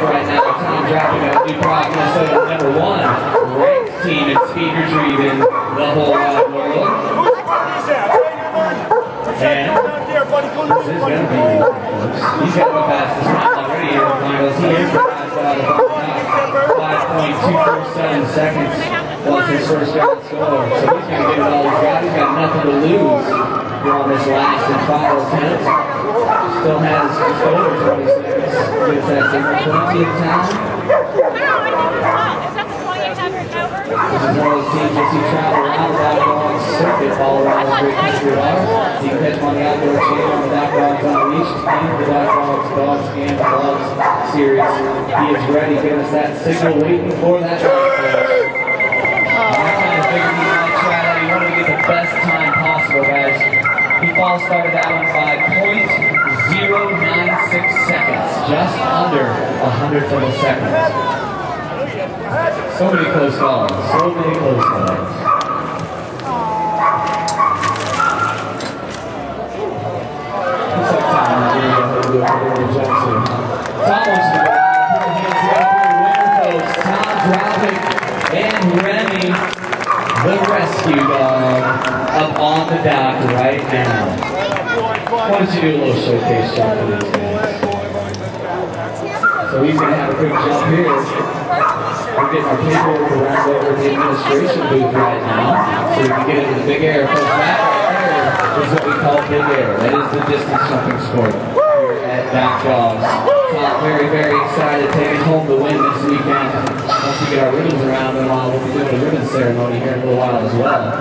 right now. Tom Dropik at Dropik, Minnesota, #1 ranked team in speed retrieving the whole wide world. And this is going to be, he's got the fastest time already here in the finals. He is the fastest out of the 5.247 seconds was his first round score. So he's going to give it all he's got. He's got nothing to lose here on this last and final attempt. Still has just over 20 seconds. Gives that signal plenty of time. This is one of those teams that see travel around the backlog circuit all around the great country of ours. You can catch them on the outdoor chain on the Backlogs Unleashed and the Backlogs Dogs and Gloves series. He is ready, giving us that signal, waiting for that. I kind of figured he might try that. He wanted to get the best time possible, guys. He false started that one by 0.096 seconds, just under 100th of a second. So many close calls, so many close calls. Looks like Tom is going to do a little Jackson. Tom wants to go out and put hands together for winner folks. Tom Dropik and Remi, the rescue dog, up on the dock right now. Why don't you do a little showcase jump for these guys? So he's going to have a quick jump here. We're getting our paperwork around over the administration booth right now, so we can get into the big air. Because that right there is what we call big air. That is the distance jumping sport here at Backlogs. Tom very, very excited, taking home the win this weekend. Once we get our ribbons around, and we'll be doing a ribbon ceremony here in a little while as well.